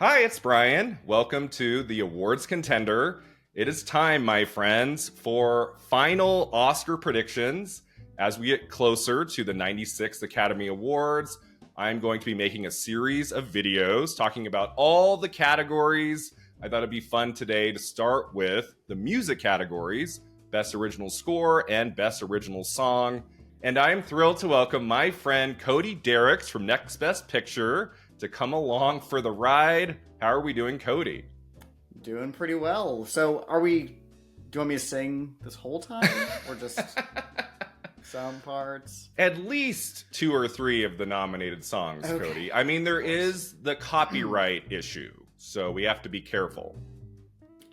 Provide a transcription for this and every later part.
Hi, it's Brian. Welcome to the awards contender. It is time, my friends, for final Oscar predictions. As we get closer to the 96th Academy Awards, I'm going to be making a series of videos talking about all the categories. I thought it'd be fun today to start with the music categories, Best Original Score and Best Original Song. And I'm thrilled to welcome my friend CODY DERICKS from Next Best Picture to come along for the ride. How are we doing, CODY? Doing pretty well. So do you want me to sing this whole time? Or just some parts? At least 2 or 3 of the nominated songs, okay. CODY. I mean, there is the copyright issue, so we have to be careful.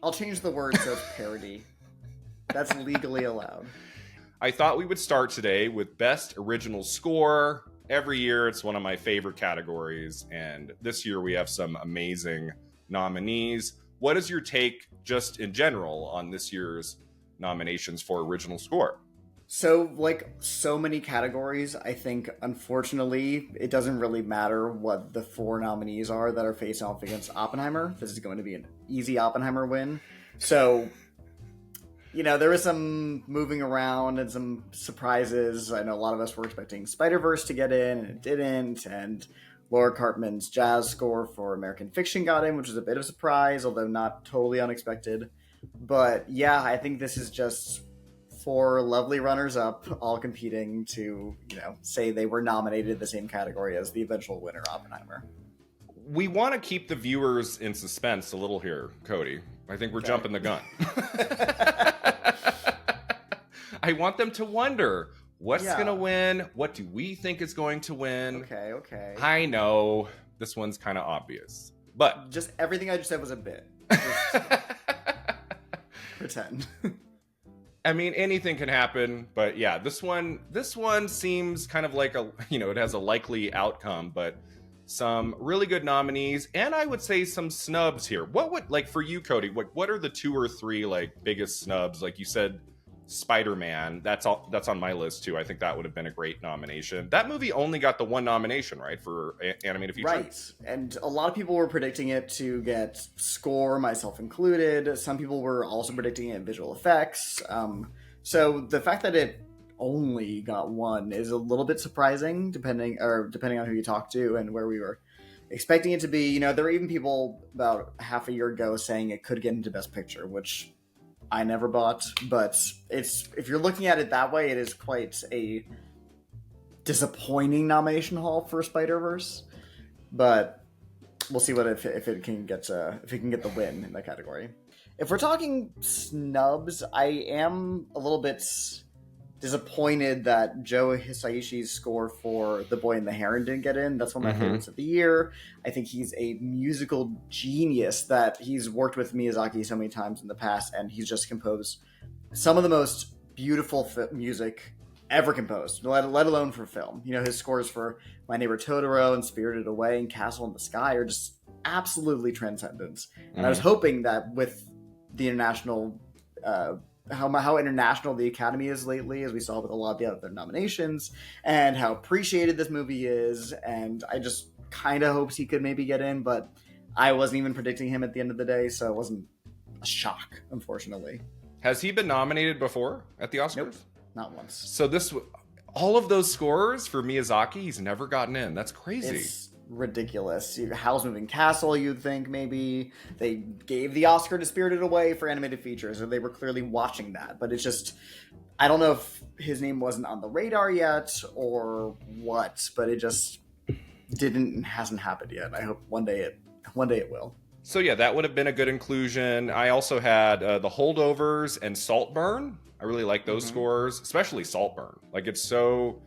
I'll change the words of parody. That's legally allowed. I thought we would start today with Best Original Score. Every year, it's one of my favorite categories, and this year we have some amazing nominees. What is your take, just in general, on this year's nominations for original score? So, like so many categories, I think, unfortunately, it doesn't really matter what the 4 nominees are that are facing off against Oppenheimer. This is going to be an easy Oppenheimer win. So, there was some moving around and some surprises. I know a lot of us were expecting Spider-Verse to get in, and it didn't. And Laura Cartman's jazz score for American Fiction got in, which was a bit of a surprise, although not totally unexpected. But yeah, I think this is just 4 lovely runners-up, all competing to, say they were nominated in the same category as the eventual winner, Oppenheimer. We want to keep the viewers in suspense a little here, CODY. I think we're jumping the gun. I want them to wonder, what's going to win? What do we think is going to win? Okay. I know this one's kind of obvious, but just everything I just said was a bit. Just pretend. I mean, anything can happen, but yeah, this one seems kind of like it has a likely outcome, but some really good nominees, and I would say some snubs here. What would, like, for you, CODY, what are the 2 or 3 biggest snubs? Like you said, Spider-Man, that's on my list too. I think that would have been a great nomination. That movie only got the 1 nomination, right, for animated feature? Right, and a lot of people were predicting it to get score, myself included. Some people were also predicting it in visual effects. So the fact that it only got 1 is a little bit surprising, depending on who you talk to and where we were expecting it to be. There were even people about half a year ago saying it could get into Best Picture, which I never bought. But if you're looking at it that way, it is quite a disappointing nomination haul for Spider-Verse. But we'll see if it can get the win in that category. If we're talking snubs, I am a little bit disappointed that Joe Hisaishi's score for The Boy and the Heron didn't get in. That's one of my favorites of the year. I think he's a musical genius that he's worked with Miyazaki so many times in the past, and he's just composed some of the most beautiful music ever composed, let alone for film. His scores for My Neighbor Totoro and Spirited Away and Castle in the Sky are just absolutely transcendent. And I was hoping that with the international how international the Academy is lately, as we saw with a lot of the other nominations, and how appreciated this movie is, and I just kind of hopes he could maybe get in, but I wasn't even predicting him at the end of the day, so it wasn't a shock, unfortunately. Has he been nominated before at the Oscars? Nope, not once. So all of those scores for Miyazaki, he's never gotten in. That's crazy. It's ridiculous. Howl's Moving Castle, you'd think maybe they gave the Oscar to Spirited Away for animated features, or they were clearly watching that, but it's just, I don't know if his name wasn't on the radar yet or what, but it just hasn't happened yet. I hope one day it will. So yeah, that would have been a good inclusion. I also had The Holdovers and Saltburn. I really like those scores, especially Saltburn. Like it's so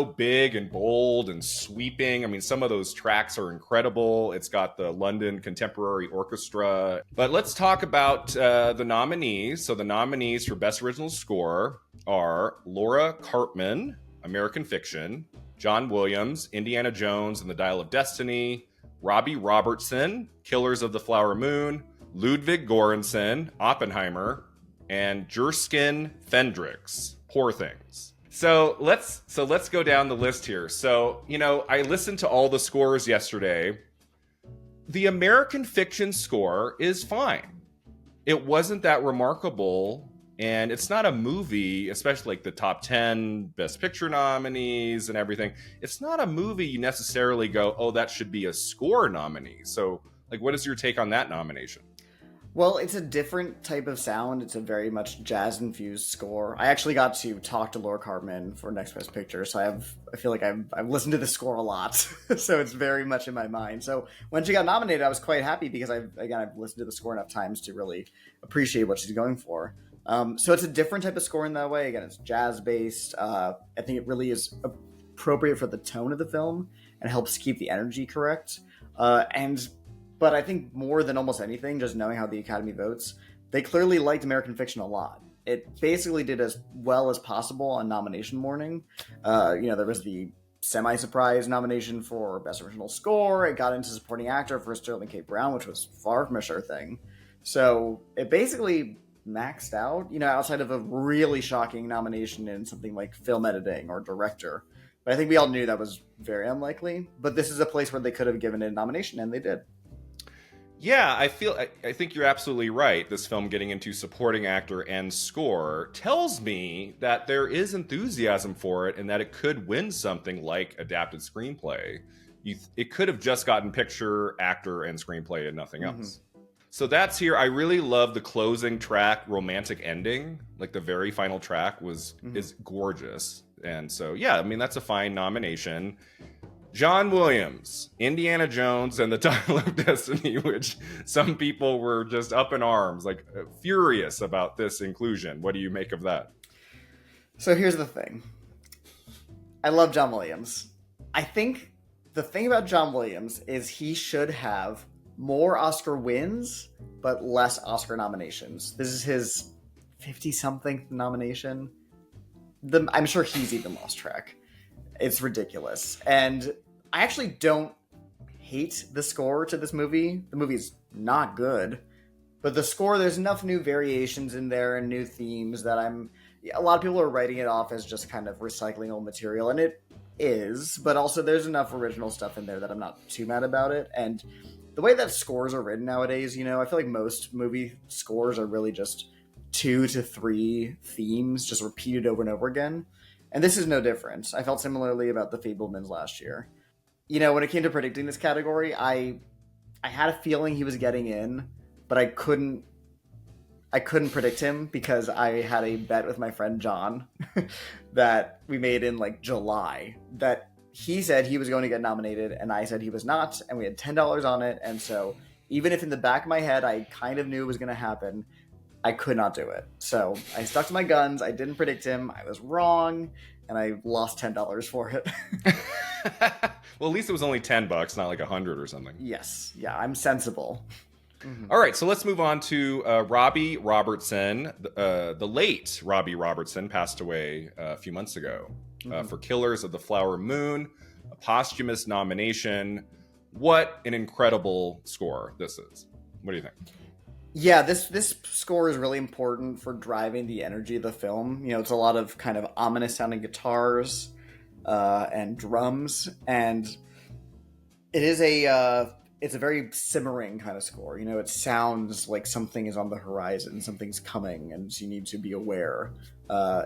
big and bold and sweeping. I mean, some of those tracks are incredible. It's got the London Contemporary Orchestra. But let's talk about the nominees. So the nominees for Best Original Score are Laura Cartman, American Fiction; John Williams, Indiana Jones and the Dial of Destiny; Robbie Robertson, Killers of the Flower Moon; Ludwig Göransson, Oppenheimer; and Jerskin Fendrix, Poor Things. So let's go down the list here. So, I listened to all the scores yesterday. The American Fiction score is fine. It wasn't that remarkable, and it's not a movie, especially like the top 10 Best Picture nominees and everything. It's not a movie you necessarily go, oh, that should be a score nominee. So, like, what is your take on that nomination? Well, it's a different type of sound. It's a very much jazz-infused score. I actually got to talk to Laura Cartman for Next Best Picture, so I feel like I've listened to the score a lot, so it's very much in my mind. So when she got nominated, I was quite happy because I've listened to the score enough times to really appreciate what she's going for. So it's a different type of score in that way. Again, it's jazz-based. I think it really is appropriate for the tone of the film and helps keep the energy correct. But I think more than almost anything, just knowing how the Academy votes, they clearly liked American Fiction a lot. It basically did as well as possible on nomination morning. There was the semi-surprise nomination for Best Original Score. It got into Supporting Actor for Sterling K. Brown, which was far from a sure thing. So it basically maxed out, outside of a really shocking nomination in something like film editing or director. But I think we all knew that was very unlikely. But this is a place where they could have given it a nomination, and they did. Yeah, I think you're absolutely right. This film getting into supporting actor and score tells me that there is enthusiasm for it and that it could win something like adapted screenplay. It could have just gotten picture, actor, and screenplay and nothing else. So that's here. I really love the closing track, romantic ending. Like the very final track is gorgeous. And so, yeah, I mean, that's a fine nomination. John Williams, Indiana Jones and the Dial of Destiny, which some people were just up in arms, like furious about this inclusion. What do you make of that? So here's the thing. I love John Williams. I think the thing about John Williams is he should have more Oscar wins, but less Oscar nominations. This is his 50-something nomination. I'm sure he's even lost track. It's ridiculous. And I actually don't hate the score to this movie. The movie's not good. But the score, there's enough new variations in there and new themes that a lot of people are writing it off as just kind of recycling old material. And it is. But also there's enough original stuff in there that I'm not too mad about it. And the way that scores are written nowadays, I feel like most movie scores are really just 2 to 3 themes just repeated over and over again. And this is no different. I felt similarly about The Fabelmans last year. When it came to predicting this category, I had a feeling he was getting in, but I couldn't predict him because I had a bet with my friend John that we made in like July that he said he was going to get nominated and I said he was not, and we had $10 on it. And so even if in the back of my head I kind of knew it was going to happen, I could not do it. So I stuck to my guns. I didn't predict him. I was wrong, and I lost $10 for it. Well, at least it was only $10, not like 100 or something. Yes. Yeah, I'm sensible. All right, so let's move on to Robbie Robertson. The late Robbie Robertson passed away a few months ago for Killers of the Flower Moon, a posthumous nomination. What an incredible score this is. What do you think? Yeah, this score is really important for driving the energy of the film. It's a lot of kind of ominous sounding guitars and drums, and it's a very simmering kind of score. It sounds like something is on the horizon, something's coming, and you need to be aware.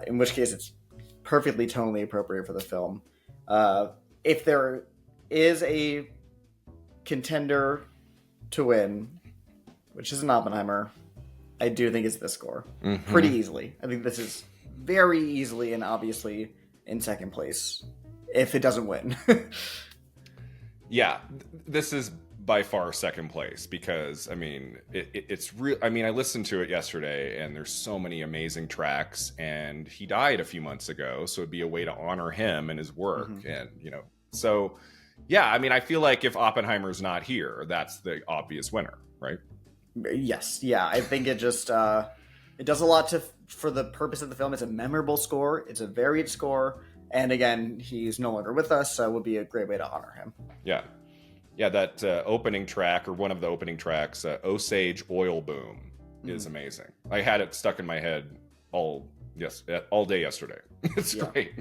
In which case, it's perfectly tonally appropriate for the film. If there is a contender to win, which is an Oppenheimer, I do think it's this score. Pretty easily. I think this is very easily and obviously in second place if it doesn't win. Yeah, this is by far second place because, it's real. I listened to it yesterday and there's so many amazing tracks, and he died a few months ago, so it'd be a way to honor him and his work. And, so yeah, I feel like if Oppenheimer's not here, that's the obvious winner, right? Yes, yeah. I think it just it does a lot for the purpose of the film. It's a memorable score. It's a varied score. And again, he's no longer with us, so it would be a great way to honor him. Yeah. Yeah, that opening track, or one of the opening tracks, Osage Oil Boom, is amazing. I had it stuck in my head all day yesterday. It's great.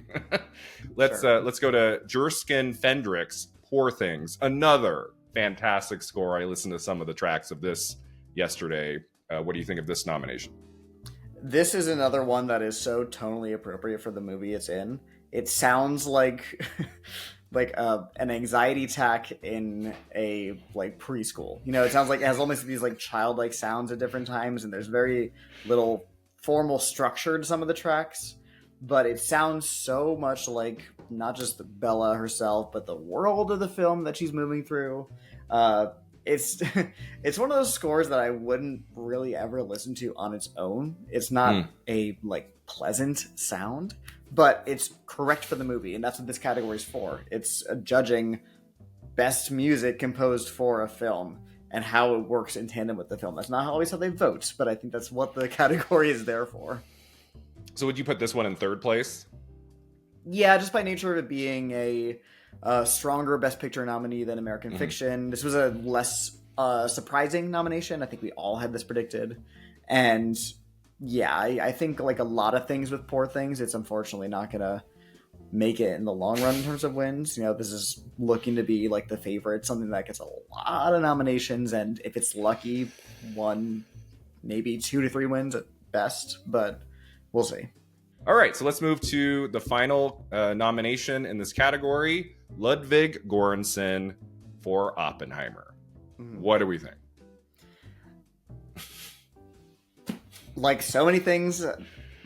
Let's go to Jerskin Fendrick's Poor Things, another fantastic score. I listened to some of the tracks of this yesterday. What do you think of this nomination? This is another one that is so tonally appropriate for the movie it's in. It sounds like an anxiety attack in a like preschool. You know, it sounds like it has almost these like childlike sounds at different times, and there's very little formal structure to some of the tracks, but it sounds so much like not just Bella herself, but the world of the film that she's moving through. It's it's one of those scores that I wouldn't really ever listen to on its own. It's not a like pleasant sound, but it's correct for the movie, and that's what this category is for. It's judging best music composed for a film and how it works in tandem with the film. That's not always how they vote, but I think that's what the category is there for. So would you put this one in third place? Yeah, just by nature of it being a stronger Best Picture nominee than American Fiction. This was a less surprising nomination. I think we all had this predicted. And yeah, I think like a lot of things with Poor Things, it's unfortunately not going to make it in the long run in terms of wins. You know, this is looking to be like the favorite, something that gets a lot of nominations. And if it's lucky, one, maybe 2 to 3 wins at best, but we'll see. All right, so let's move to the final nomination in this category, Ludwig Göransson for Oppenheimer. What do we think? Like so many things,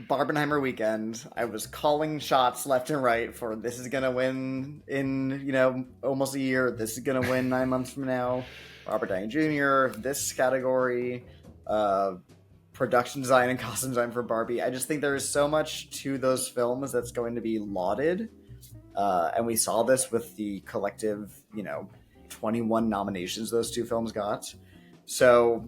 Barbenheimer weekend, I was calling shots left and right for this is going to win in, you know, almost a year. This is going to win 9 months from now. Robert Downey Jr., this category, production design and costume design for Barbie. I just think there is so much to those films that's going to be lauded. And we saw this with the collective, 21 nominations those two films got. So,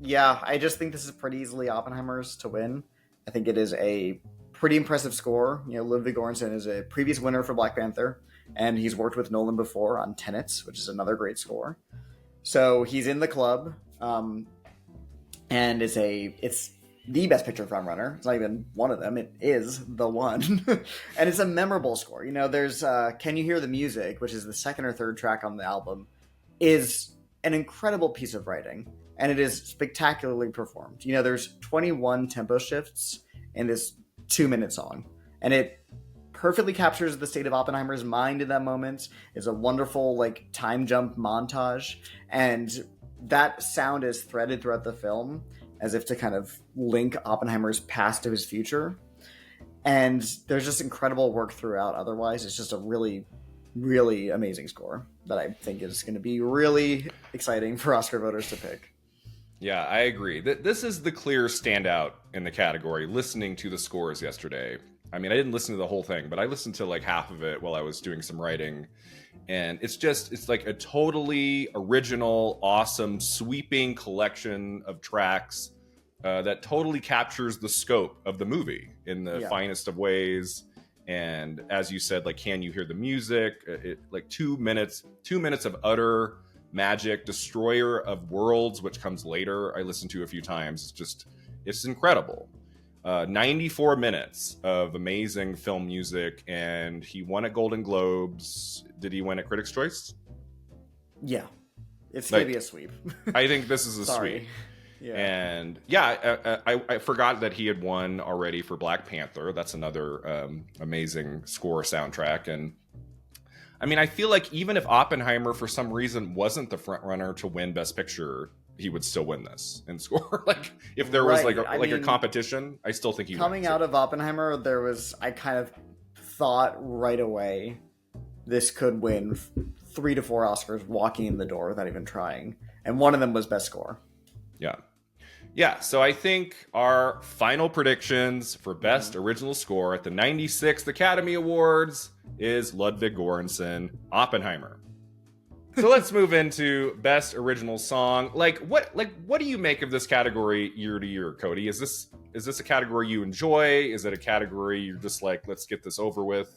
yeah, I just think this is pretty easily Oppenheimer's to win. I think it is a pretty impressive score. Ludwig Göransson is a previous winner for Black Panther, and he's worked with Nolan before on Tenet, which is another great score. So he's in the club. And it's the Best Picture frontrunner. It's not even one of them. It is the one. And it's a memorable score. There's Can You Hear the Music, which is the second or third track on the album, is an incredible piece of writing. And it is spectacularly performed. There's 21 tempo shifts in this 2-minute song. And it perfectly captures the state of Oppenheimer's mind in that moment. It's a wonderful, time jump montage. And that sound is threaded throughout the film as if to kind of link Oppenheimer's past to his future. And there's just incredible work throughout. Otherwise, it's just a really, really amazing score that I think is going to be really exciting for Oscar voters to pick. Yeah, I agree. This is the clear standout in the category, listening to the scores yesterday. I mean, I didn't listen to the whole thing, but I listened to half of it while I was doing some writing. And it's like a totally original, awesome, sweeping collection of tracks that totally captures the scope of the movie in the finest of ways. And as you said, Can You Hear the Music? 2 minutes of utter magic, Destroyer of Worlds, which comes later. I listened to a few times. It's incredible. 94 minutes of amazing film music, and he won at Golden Globes. Did he win at Critics' Choice? Yeah. It's going to be a sweep. I think this is a sweep. Yeah. And I forgot that he had won already for Black Panther. That's another amazing score soundtrack. And I mean, I feel like even if Oppenheimer for some reason wasn't the front runner to win Best Picture, he would still win this in score. If there was a competition, I still think he would. Coming out of Oppenheimer, I kind of thought right away this could win 3 to 4 Oscars walking in the door without even trying. And one of them was Best Score. Yeah, so I think our final predictions for Best Original Score at the 96th Academy Awards is Ludwig Göransson, Oppenheimer. So let's move into Best Original Song. What do you make of this category year to year, Cody? Is this a category you enjoy? Is it a category you're just let's get this over with?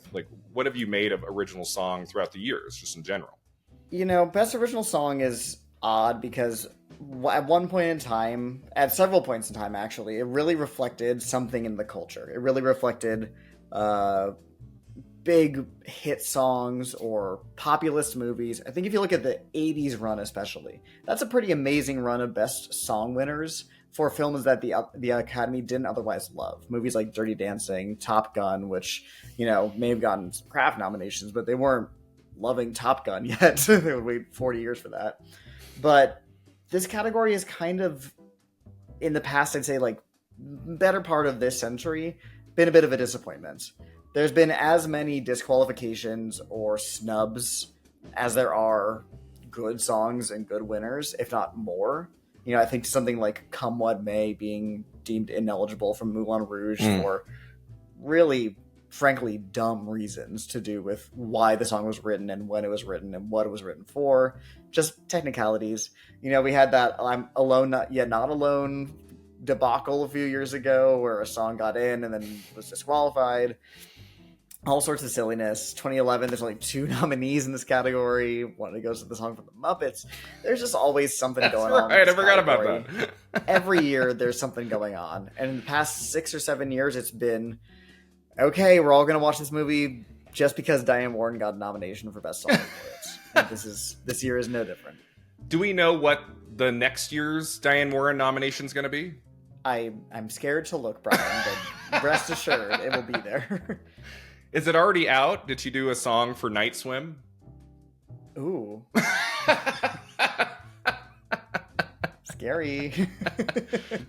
What have you made of original song throughout the years, just in general? Best Original Song is odd because at one point in time, at several points in time actually, it really reflected something in the culture. It really reflected big hit songs or populist movies. I think if you look at the 80s run especially, that's a pretty amazing run of best song winners for films that the Academy didn't otherwise love. Movies like Dirty Dancing, Top Gun, which, you know, may have gotten some craft nominations, but they weren't loving Top Gun yet. They would wait 40 years for that. But this category is kind of, in the past, I'd say, like, better part of this century, been a bit of a disappointment. There's been as many disqualifications or snubs as there are good songs and good winners, if not more. You know, I think something like Come What May being deemed ineligible from Moulin Rouge for really, frankly, dumb reasons to do with why the song was written and when it was written and what it was written for. Just technicalities. You know, we had that I'm Alone Not Yet Not Alone debacle a few years ago where a song got in and then was disqualified. All sorts of silliness. 2011, there's only 2 nominees in this category. One goes to the song from the Muppets. There's just always something going on. Right, I forgot about that. Every year, there's something going on. And in the past 6 or 7 years, it's been, okay, we're all going to watch this movie just because Diane Warren got a nomination for Best Song for it. This year is no different. Do we know what the next year's Diane Warren nomination is going to be? I'm scared to look, Brian, but rest assured, it will be there. Is it already out? Did she do a song for Night Swim? Ooh. Scary.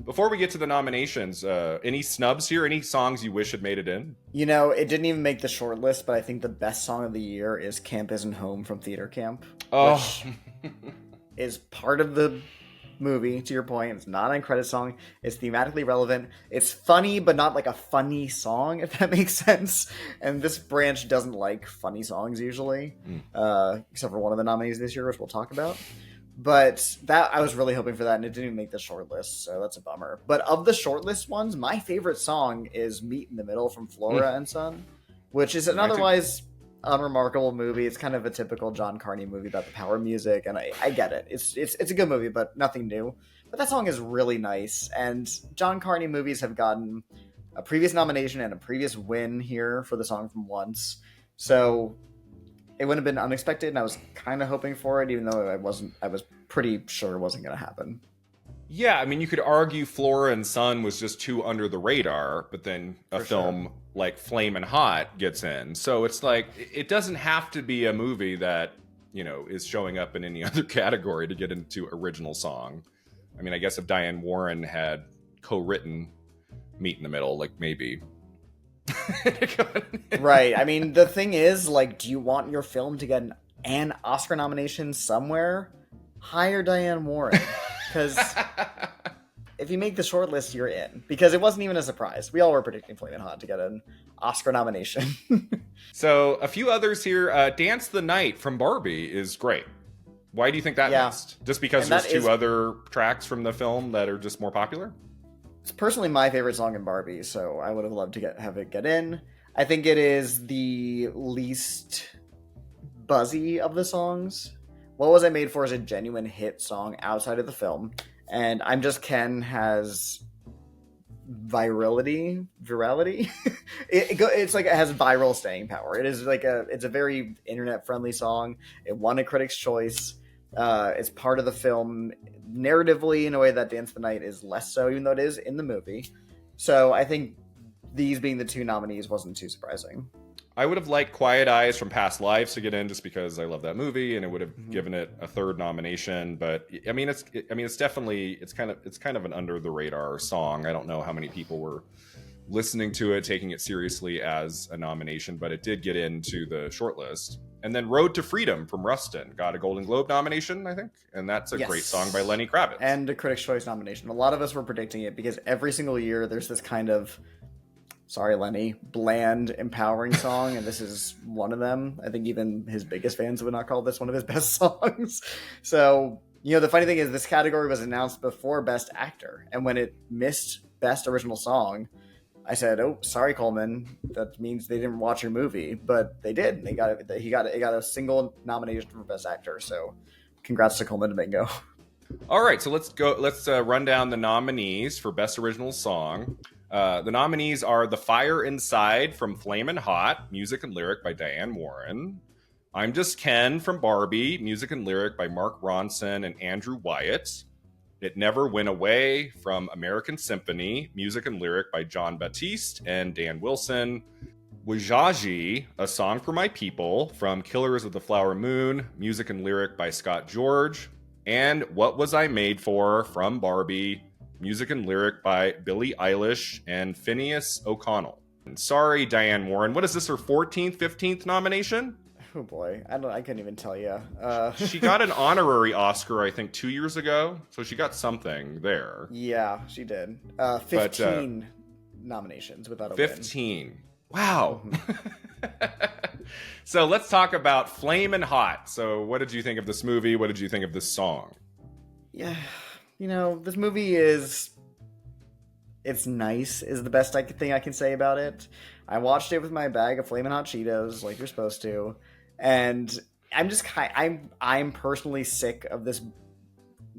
Before we get to the nominations, any snubs here? Any songs you wish had made it in? You know, it didn't even make the short list, but I think the best song of the year is Camp Isn't Home from Theater Camp. Oh. Which is part of the movie, to your point. It's not an credit song. It's thematically relevant. It's funny, but not like a funny song, if that makes sense. And this branch doesn't like funny songs usually, except for one of the nominees this year, which we'll talk about. But that I was really hoping for that, and it didn't even make the short list, so that's a bummer. But of the short list ones, my favorite song is Meet in the Middle from Flora and Son, which is an otherwise unremarkable movie. It's kind of a typical John Carney movie about the power of music, and I get it. It's a good movie, but nothing new. But that song is really nice, and John Carney movies have gotten a previous nomination and a previous win here for the song from Once. So it wouldn't have been unexpected, and I was kind of hoping for it, even though I was pretty sure it wasn't going to happen. Yeah, I mean, you could argue Flora and Son was just too under the radar, but then a film like Flamin' Hot gets in. So it's like, it doesn't have to be a movie that, you know, is showing up in any other category to get into original song. I mean, I guess if Diane Warren had co-written Meet in the Middle, like maybe. Right. I mean, the thing is, like, do you want your film to get an Oscar nomination somewhere? Hire Diane Warren. Because if you make the short list, you're in. Because it wasn't even a surprise. We all were predicting Flamin' Hot to get an Oscar nomination. So, a few others here. Dance the Night from Barbie is great. Why do you think that missed? Just because there's 2 other tracks from the film that are just more popular? It's personally my favorite song in Barbie, so I would have loved to have it get in. I think it is the least buzzy of the songs. What Was I Made For is a genuine hit song outside of the film, and I'm Just Ken has virality. It's like it has viral staying power. It is like it's a very internet friendly song. It won a Critics' Choice. It's part of the film narratively in a way that Dance the Night is less so, even though it is in the movie. So I think these being the 2 nominees wasn't too surprising. I would have liked Quiet Eyes from Past Lives to get in just because I love that movie, and it would have given it a 3rd nomination. But I mean, it's definitely kind of an under the radar song. I don't know how many people were listening to it, taking it seriously as a nomination, but it did get into the shortlist. And then Road to Freedom from Rustin got a Golden Globe nomination, I think, and that's a great song by Lenny Kravitz and a Critics' Choice nomination. A lot of us were predicting it because every single year there's this kind of, sorry, Lenny, bland, empowering song, and this is one of them. I think even his biggest fans would not call this one of his best songs. So, you know, the funny thing is this category was announced before Best Actor, and when it missed Best Original Song, I said, "Oh, sorry, Coleman. That means they didn't watch your movie," but they did. They got it. He got a single nomination for Best Actor. So, congrats to Coleman Domingo. All right, so let's go. Let's run down the nominees for Best Original Song. The nominees are The Fire Inside from Flamin' Hot, music and lyric by Diane Warren. I'm Just Ken from Barbie, music and lyric by Mark Ronson and Andrew Wyatt. It Never Went Away from American Symphony, music and lyric by John Batiste and Dan Wilson. Wajaji, A Song for My People from Killers of the Flower Moon, music and lyric by Scott George. And What Was I Made For from Barbie, music and lyric by Billie Eilish and Phineas O'Connell. And sorry, Diane Warren, what is this, her 14th, 15th nomination? Oh boy, I couldn't even tell you. She got an honorary Oscar, I think, 2 years ago, so she got something there. Yeah, she did. 15 nominations without a 15. Win. Wow. So let's talk about Flamin' Hot. So what did you think of this movie? What did you think of this song? Yeah, this movie it's nice, is the best thing I can say about it. I watched it with my bag of Flamin' Hot Cheetos, like you're supposed to. And I'm personally sick of this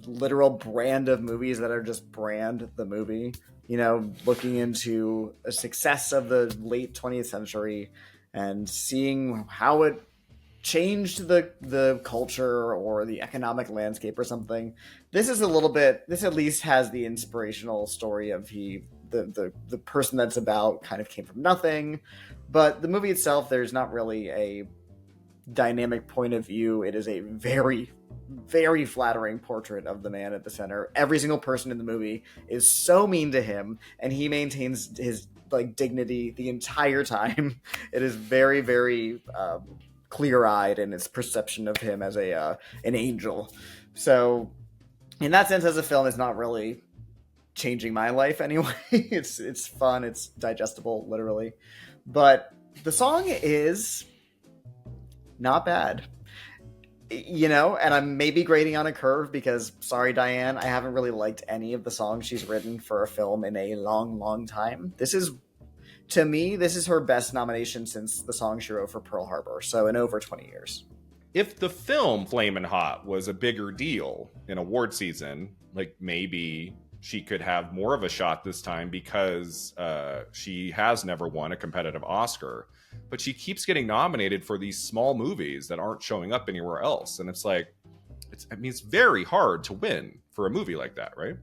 literal brand of movies that are just brand the movie. Looking into a success of the late 20th century and seeing how it changed the culture or the economic landscape or something. This at least has the inspirational story of the person that's about kind of came from nothing. But the movie itself, there's not really a dynamic point of view. It is a very, very flattering portrait of the man at the center. Every single person in the movie is so mean to him, and he maintains his dignity the entire time. It is very, very clear-eyed in its perception of him as an angel. So, in that sense, as a film, it's not really changing my life anyway. It's fun, it's digestible, literally. But the song is not bad. And I'm maybe grading on a curve because, sorry, Diane, I haven't really liked any of the songs she's written for a film in a long, long time. To me, this is her best nomination since the song she wrote for Pearl Harbor, so in over 20 years. If the film Flamin' Hot was a bigger deal in award season, maybe she could have more of a shot this time because she has never won a competitive Oscar. But she keeps getting nominated for these small movies that aren't showing up anywhere else. And it's very hard to win for a movie like that, right?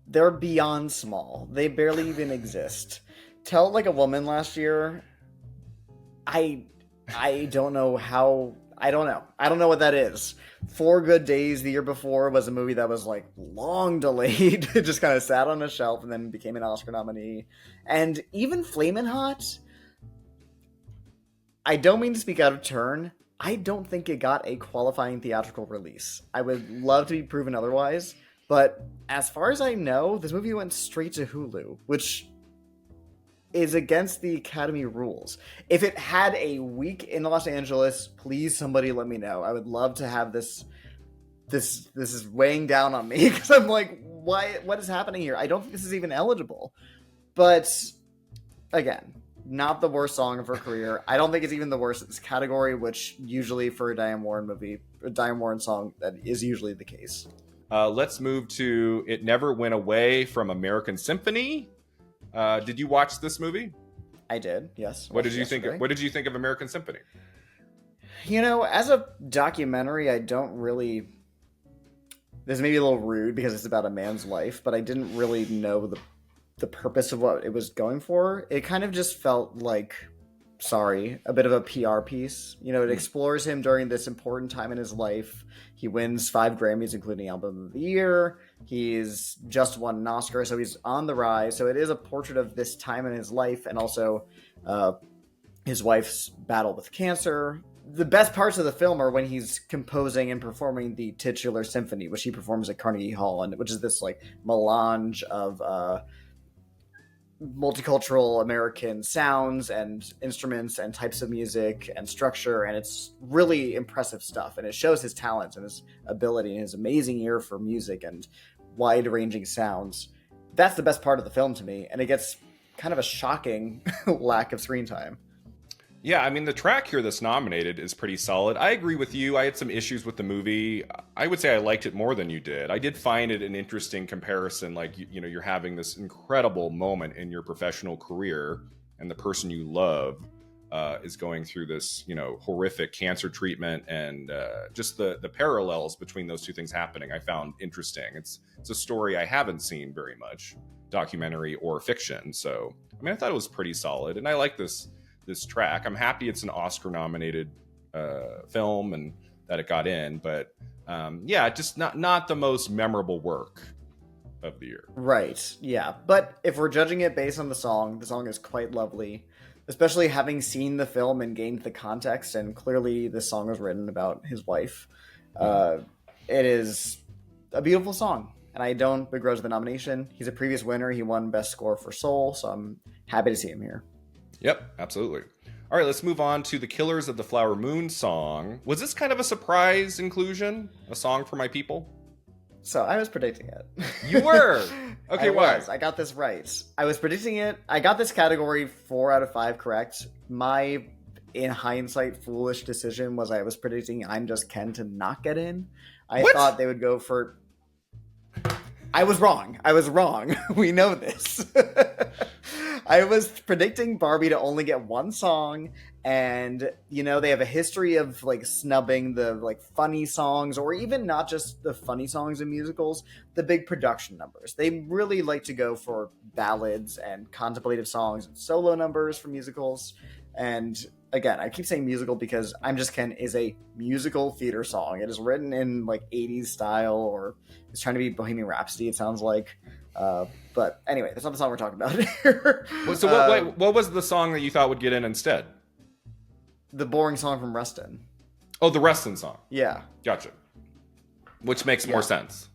They're beyond small. They barely even exist. Tell Like a Woman last year, I don't know how... I don't know what that is. 4 Good Days the year before was a movie that was long delayed. It just kind of sat on a shelf and then became an Oscar nominee. And even Flamin' Hot, I don't mean to speak out of turn. I don't think it got a qualifying theatrical release. I would love to be proven otherwise. But as far as I know, this movie went straight to Hulu, which is against the Academy rules. If it had a week in Los Angeles, please somebody let me know. I would love to have this. This is weighing down on me because I'm like, what is happening here? I don't think this is even eligible. But again, not the worst song of her career. I don't think it's even the worst in this category, which usually for a Diane Warren song, that is usually the case. Let's move to It Never Went Away from American Symphony. Did you watch this movie? I did, yes. What did you think of American Symphony? As a documentary, I don't really... This may be a little rude because it's about a man's life, but I didn't really know the purpose of what it was going for. It kind of just felt like, a bit of a PR piece. It explores him during this important time in his life. He wins 5 Grammys, including Album of the Year. He's just won an Oscar, so he's on the rise. So it is a portrait of this time in his life, and also his wife's battle with cancer. The best parts of the film are when he's composing and performing the titular symphony, which he performs at Carnegie Hall, and which is this melange of multicultural American sounds and instruments and types of music and structure, and it's really impressive stuff, and it shows his talents and his ability and his amazing ear for music and wide-ranging sounds. That's the best part of the film to me, and it gets kind of a shocking lack of screen time. Yeah, I mean, the track here that's nominated is pretty solid. I agree with you. I had some issues with the movie. I would say I liked it more than you did. I did find it an interesting comparison. Like, you know, you're having this incredible moment in your professional career, and the person you love is going through this, you know, horrific cancer treatment, and just the parallels between those two things happening, I found interesting. It's a story I haven't seen very much, documentary or fiction. So, I mean, I thought it was pretty solid, and I like this track. I'm happy it's an Oscar nominated film and that it got in, but yeah, just not the most memorable work of the year. Right, yeah. But if we're judging it based on the song is quite lovely, especially having seen the film and gained the context, and clearly this song was written about his wife. It is a beautiful song, and I don't begrudge the nomination. He's a previous winner. He won Best Score for Soul, so I'm happy to see him here. Yep, absolutely. All right, let's move on to the Killers of the Flower Moon song. Was this kind of a surprise inclusion? A song for my people? So I was predicting it. You were? Okay, why? I got this right. I was predicting it. I got this category 4 out of 5 correct. My, in hindsight, foolish decision was I was predicting I'm Just Ken to not get in. I thought they would go for... I was wrong. We know this. I was predicting Barbie to only get one song, and you know they have a history of like snubbing the like funny songs, or even not just the funny songs in musicals, the big production numbers. They really like to go for ballads and contemplative songs and solo numbers for musicals. And again, I keep saying musical because I'm Just Ken is a musical theater song. It is written in like 80s style, or it's trying to be Bohemian Rhapsody, it sounds like. But anyway, that's not the song we're talking about here. So what was the song that you thought would get in instead? The boring song from Rustin. Oh, the Rustin song. Yeah. Gotcha. Which makes more sense.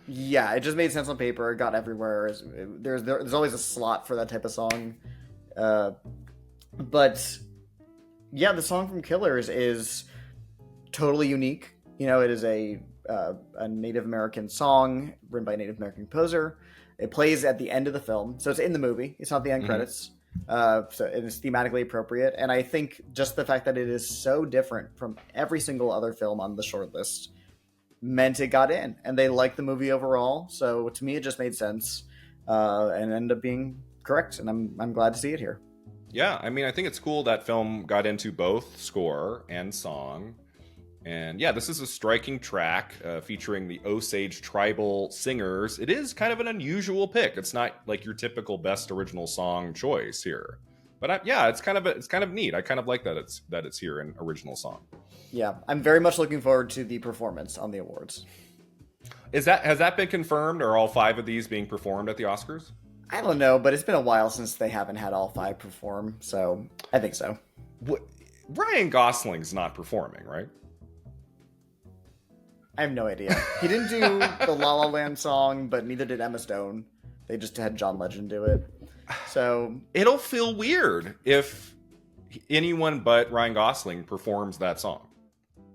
Yeah, it just made sense on paper. It got everywhere. There's always a slot for that type of song. But yeah, the song from Killers is totally unique. You know, it is a Native American song written by a Native American composer. It plays at the end of the film, so it's in the movie. It's not the end credits. So it is thematically appropriate, and I think just the fact that it is so different from every single other film on the shortlist meant it got in, and they liked the movie overall. So to me, it just made sense, and ended up being correct, and I'm glad to see it here. Yeah, I mean, I think it's cool that film got into both score and song. And yeah, this is a striking track featuring the Osage tribal singers. It is kind of an unusual pick. It's not like your typical best original song choice here. But yeah, it's kind of neat. I kind of like that it's here in original song. Yeah, I'm very much looking forward to the performance on the awards. Has that been confirmed? Are all 5 of these being performed at the Oscars? I don't know, but it's been a while since they haven't had all 5 perform, so I think so. Ryan Gosling's not performing, right? I have no idea. He didn't do the La La Land song, but neither did Emma Stone. They just had John Legend do it. So it'll feel weird if anyone but Ryan Gosling performs that song.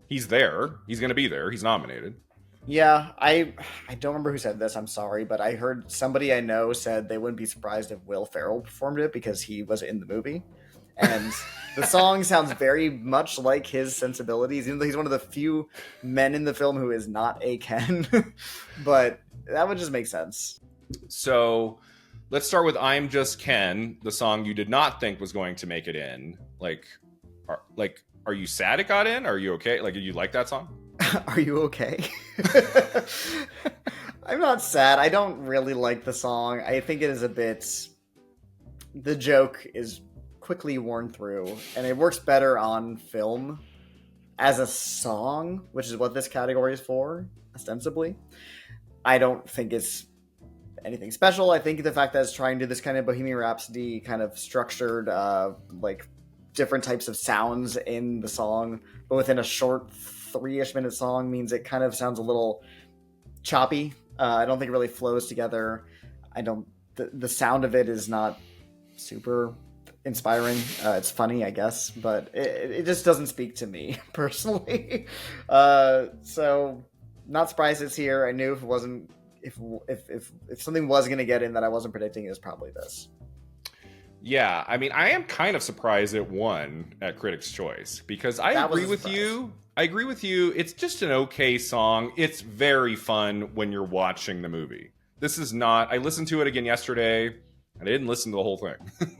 He's there. He's going to be there. He's nominated. Yeah, I don't remember who said this. I'm sorry, but I heard somebody I know said they wouldn't be surprised if Will Ferrell performed it because he was in the movie. And the song sounds very much like his sensibilities, even though he's one of the few men in the film who is not a Ken. But that would just make sense. So let's start with I'm Just Ken, the song you did not think was going to make it in. Are you sad it got in? Are you okay? Like, do you like that song? Are you okay? I'm not sad. I don't really like the song. I think it is a bit... The joke is quickly worn through, and it works better on film as a song, which is what this category is for, ostensibly. I don't think it's anything special. I think the fact that it's trying to do this kind of Bohemian Rhapsody kind of structured, like different types of sounds in the song, but within a short 3-ish minute song means it kind of sounds a little choppy. I don't think it really flows together. The sound of it is not super inspiring. It's funny, I guess, but it just doesn't speak to me personally. So not surprised it's here. I knew if something was going to get in that I wasn't predicting, it was probably this. Yeah, I mean, I am kind of surprised it won at Critics' Choice because I That was agree a with surprise. you. I agree with you. It's just an okay song. It's very fun when you're watching the movie. This is not. I listened to it again yesterday, and I didn't listen to the whole thing.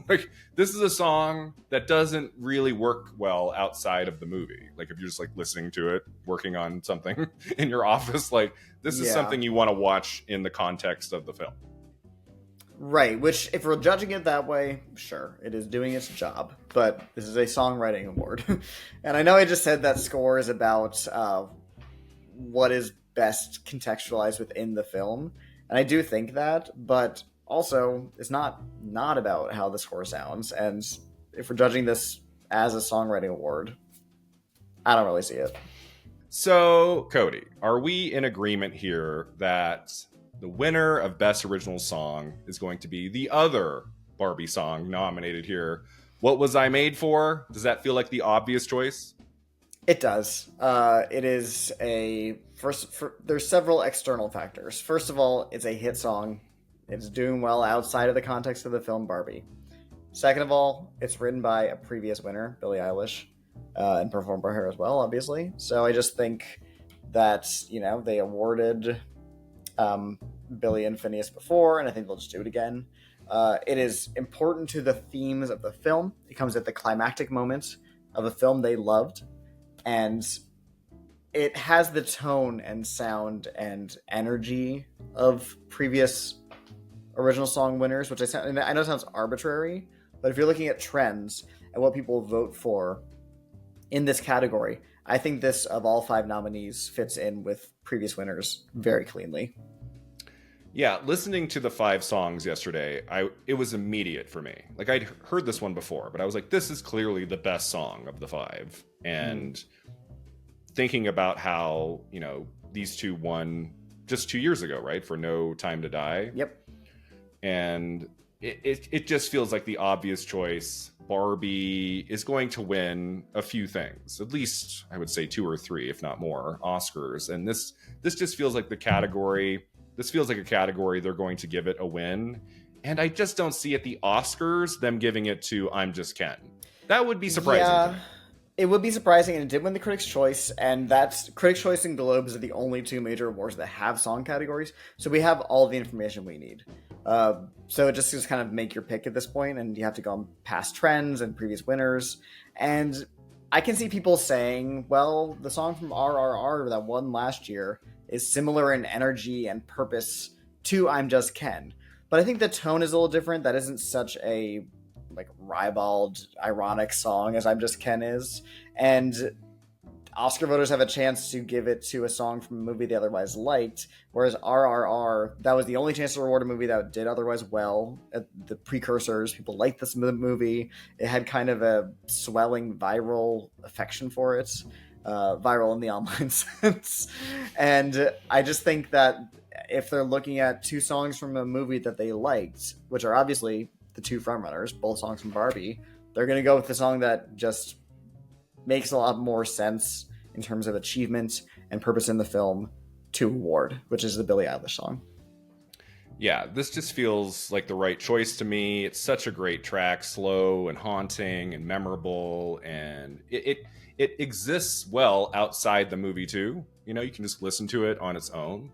Like, this is a song that doesn't really work well outside of the movie. Like, if you're just like listening to it, working on something in your office, like this is Yeah. something you want to watch in the context of the film. Right, which, if we're judging it that way, sure, it is doing its job. But this is a songwriting award. And I know I just said that score is about what is best contextualized within the film. And I do think that, but also, it's not about how the score sounds. And if we're judging this as a songwriting award, I don't really see it. So, Cody, are we in agreement here that the winner of Best Original Song is going to be the other Barbie song nominated here? What Was I Made For? Does that feel like the obvious choice? It does. It is a there's several external factors. First of all, it's a hit song. It's doing well outside of the context of the film Barbie. Second of all, it's written by a previous winner, Billie Eilish, and performed by her as well, obviously. So I just think that they awarded Billie and Phineas before, and I think they'll just do it again. It is important to the themes of the film. It comes at the climactic moment of a film they loved, and it has the tone and sound and energy of previous original song winners, which I know sounds arbitrary, but if you're looking at trends and what people vote for in this category, I think this, of all 5 nominees, fits in with previous winners very cleanly. Yeah, listening to the 5 songs yesterday, it was immediate for me. Like, I'd heard this one before, but I was like, this is clearly the best song of the 5. And thinking about how, these two won just 2 years ago, right? For No Time to Die. Yep. And it just feels like the obvious choice. Barbie is going to win a few things, at least I would say 2 or 3, if not more, Oscars. And this just feels like the category. This feels like a category they're going to give it a win. And I just don't see at the Oscars them giving it to I'm Just Ken. That would be surprising. Yeah, it would be surprising, and it did win the Critics' Choice, and that's Critics' Choice and Globes are the only 2 major awards that have song categories, so we have all the information we need. So it just kind of make your pick at this point, and you have to go on past trends and previous winners. And I can see people saying, well, the song from RRR that won last year is similar in energy and purpose to I'm Just Ken. But I think the tone is a little different. That isn't such a ribald, ironic song as I'm Just Ken is. And Oscar voters have a chance to give it to a song from a movie they otherwise liked, whereas RRR, that was the only chance to reward a movie that did otherwise well. At the precursors, people liked this movie. It had kind of a swelling viral affection for it, viral in the online sense. And I just think that if they're looking at 2 songs from a movie that they liked, which are obviously the 2 frontrunners, both songs from Barbie, they're going to go with the song that just makes a lot more sense in terms of achievement and purpose in the film to award, which is the Billie Eilish song. Yeah, this just feels like the right choice to me. It's such a great track, slow and haunting and memorable, and it exists well outside the movie too. You can just listen to it on its own.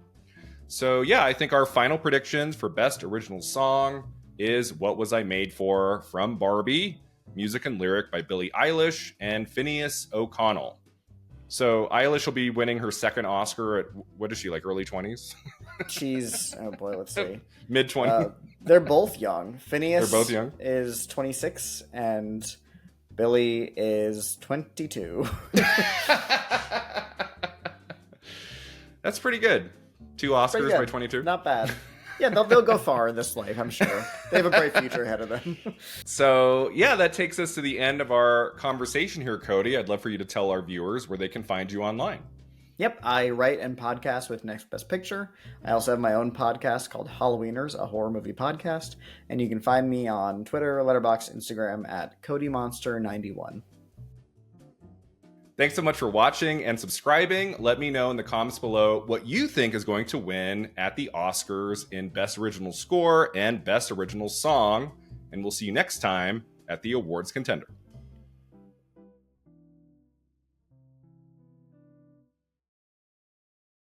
So yeah, I think our final predictions for Best Original Song is What Was I Made For from Barbie, music and lyric by Billie Eilish and Phineas O'Connell. So Eilish will be winning her 2nd Oscar at, what is she, like early 20s? She's, oh boy, let's see. Mid 20s? They're both young. Phineas They're both young? is 26 and Billie is 22. That's pretty good. 2 Oscars by 22. Not bad. Yeah, they'll go far in this life, I'm sure. They have a bright future ahead of them. So, yeah, that takes us to the end of our conversation here, Cody. I'd love for you to tell our viewers where they can find you online. Yep, I write and podcast with Next Best Picture. I also have my own podcast called Halloweeners, a horror movie podcast. And you can find me on Twitter, Letterboxd, Instagram at CodyMonster91. Thanks so much for watching and subscribing. Let me know in the comments below what you think is going to win at the Oscars in Best Original Score and Best Original Song. and we'll see you next time at the awards contender.